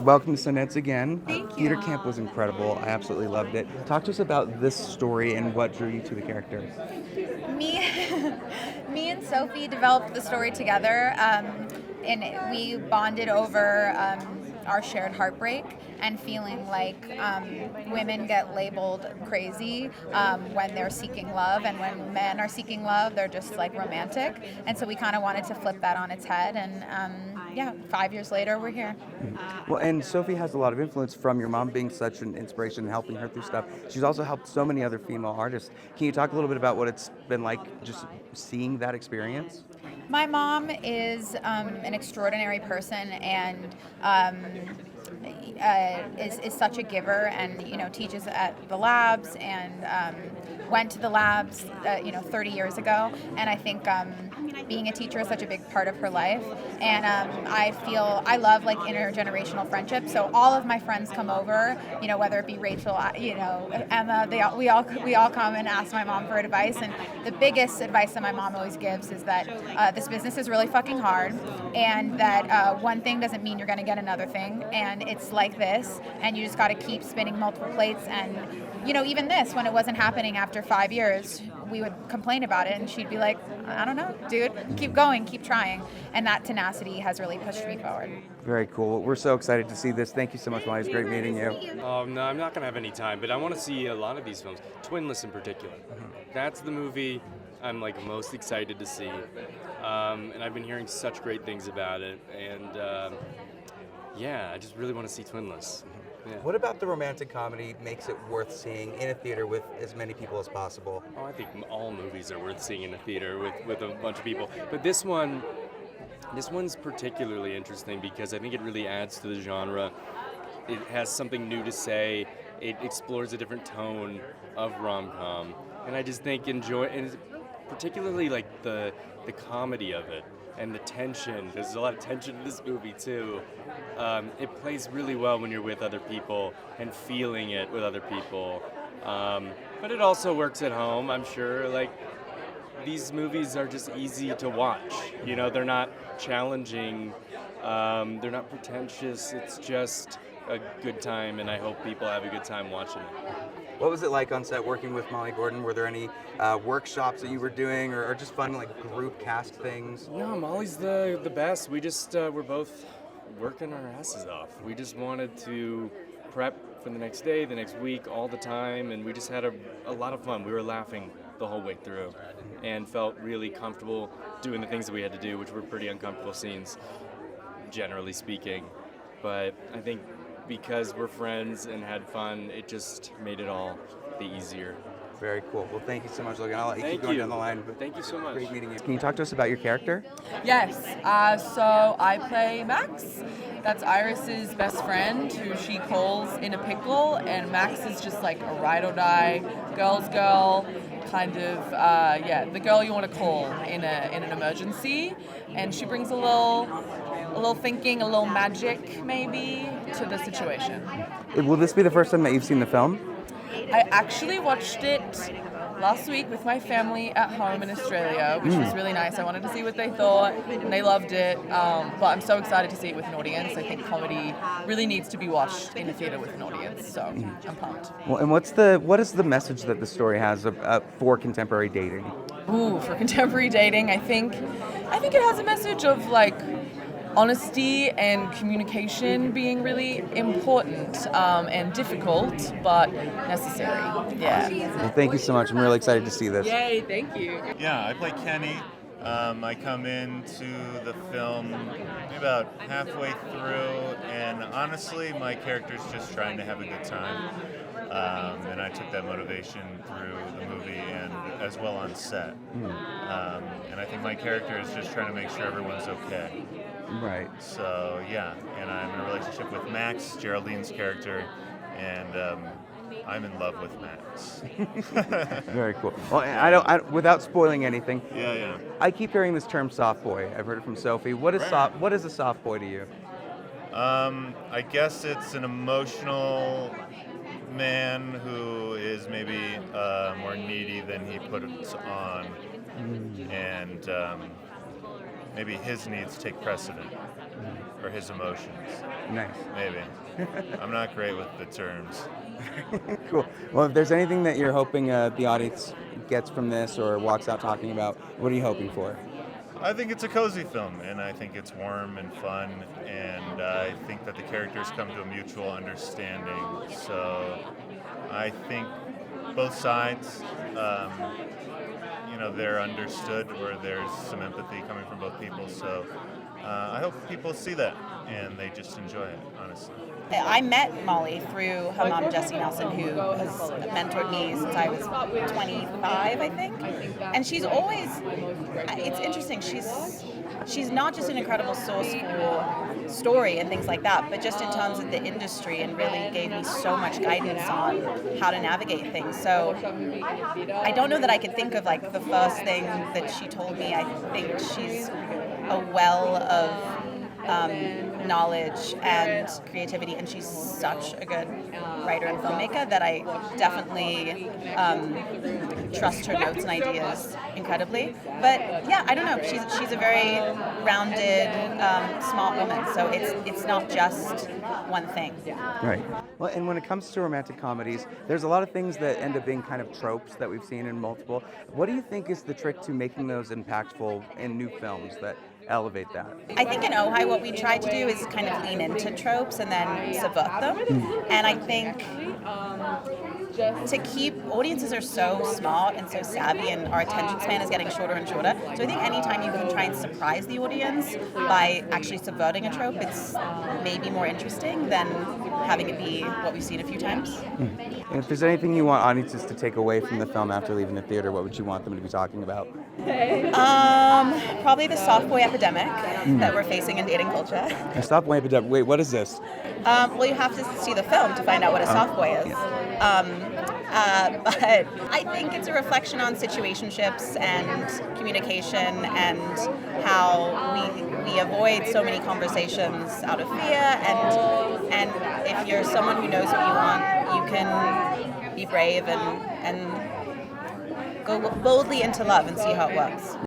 Welcome to Sundance again. Thank Theater you. camp was incredible. I absolutely loved it. Talk to us about this story and what drew you to the character. Me, me and Sophie developed the story together, and we bonded over our shared heartbreak and feeling like women get labeled crazy when they're seeking love, and when men are seeking love, they're just like romantic. And so we kind of wanted to flip that on its head, and yeah, 5 years later, we're here. Well, and Sophie has a lot of influence from your mom being such an inspiration and helping her through stuff. She's also helped so many other female artists. Can you talk a little bit about what it's been like just seeing that experience? My mom is an extraordinary person, and is such a giver, and teaches at the labs, and went to the labs 30 years ago. And I think being a teacher is such a big part of her life, and I love like intergenerational friendship. So all of my friends come over, whether it be Rachel, Emma, we all come and ask my mom for advice. And the biggest advice that my mom always gives is that this business is really fucking hard, and that one thing doesn't mean you're going to get another thing, and it's like this, and you just got to keep spinning multiple plates. And even this, when it wasn't happening after 5 years, we would complain about it, and she'd be like, I don't know, dude, keep going, keep trying. And that tenacity has really pushed me forward. Very cool. We're so excited to see this. Thank you so much, Molly. It's great meeting you. No, I'm not going to have any time, but I want to see a lot of these films. Twinless in particular. That's the movie I'm like most excited to see. And I've been hearing such great things about it. And yeah, I just really want to see Twinless. Yeah. What about the romantic comedy makes it worth seeing in a theater with as many people as possible? Oh, I think all movies are worth seeing in a theater with a bunch of people. But this one's particularly interesting because I think it really adds to the genre. It has something new to say. It explores a different tone of rom-com. And I just think and particularly like the comedy of it and the tension. There's a lot of tension in this movie too. It plays really well when you're with other people and feeling it with other people. But it also works at home, I'm sure. Like, these movies are just easy to watch. They're not challenging. They're not pretentious. It's just a good time, and I hope people have a good time watching it. What was it like on set working with Molly Gordon? Were there any workshops that you were doing, or just fun like group cast things? No, Molly's the best. We just we're both working our asses off. We just wanted to prep for the next day, the next week, all the time, and we just had a lot of fun. We were laughing the whole way through and felt really comfortable doing the things that we had to do, which were pretty uncomfortable scenes, generally speaking. But I think because we're friends and had fun, it just made it all the easier. Very cool. Well, thank you so much, Logan. I'll let you keep Thank going you. down the line. But Thank you so much. Great meeting you. Can you talk to us about your character? Yes, so I play Max. That's Iris's best friend, who she calls in a pickle, and Max is just like a ride or die, girl's girl, kind of, the girl you want to call in an emergency. And she brings a little thinking, a little magic maybe to the situation. Will this be the first time that you've seen the film? I actually watched it last week with my family at home in Australia, which was really nice. I wanted to see what they thought, and they loved it. But I'm so excited to see it with an audience. I think comedy really needs to be watched in a theater with an audience, so I'm pumped. Well, and what is the message that the story has for contemporary dating? Ooh, for contemporary dating, I think it has a message of like honesty and communication being really important and difficult, but necessary. Yeah. Well, thank you so much. I'm really excited to see this. Yay, thank you. Yeah, I play Kenny. I come into the film about halfway through, and honestly, my character's just trying to have a good time. And I took that motivation through the movie and as well on set. And I think my character is just trying to make sure everyone's okay. Right. So yeah, and I'm in a relationship with Max, Geraldine's character, and I'm in love with Max. Very cool. Well, I without spoiling anything. Yeah. I keep hearing this term "soft boy." I've heard it from Sophie. What is What is a soft boy to you? I guess it's an emotional man who is maybe more needy than he puts on, and maybe his needs take precedent, or his emotions. Nice. Maybe. I'm not great with the terms. Cool. Well, if there's anything that you're hoping the audience gets from this or walks out talking about, what are you hoping for? I think it's a cozy film, and I think it's warm and fun, and I think that the characters come to a mutual understanding. So I think both sides, they're understood, or there's some empathy coming from both people. So I hope people see that and they just enjoy it, honestly. I met Molly through her mom, Jessie Nelson, who has mentored me since I was 25, I think. And she's always, it's interesting, she's not just an incredible source for story and things like that, but just in terms of the industry, and really gave me so much guidance on how to navigate things. So I don't know that I could think of like the first thing that she told me. I think she's a well of knowledge and creativity, and she's such a good writer and filmmaker that I definitely trust her notes and ideas incredibly. But yeah, I don't know. She's a very rounded, smart woman. So it's not just one thing. Right. Well, and when it comes to romantic comedies, there's a lot of things that end up being kind of tropes that we've seen in multiple. What do you think is the trick to making those impactful in new films that elevate that? I think in Ojai what we try to do is kind of lean into tropes and then subvert them. And I think to keep, audiences are so smart and so savvy, and our attention span is getting shorter and shorter. So I think anytime you can try and surprise the audience by actually subverting a trope, it's maybe more interesting than having it be what we've seen a few times. And if there's anything you want audiences to take away from the film after leaving the theater, what would you want them to be talking about? Probably the soft boy epidemic that we're facing in dating culture. Stop way epidemic. Wait, what is this? Well, you have to see the film to find out what a soft boy is. But I think it's a reflection on situationships and communication, and how we avoid so many conversations out of fear. And if you're someone who knows what you want, you can be brave and go boldly into love and see how it works.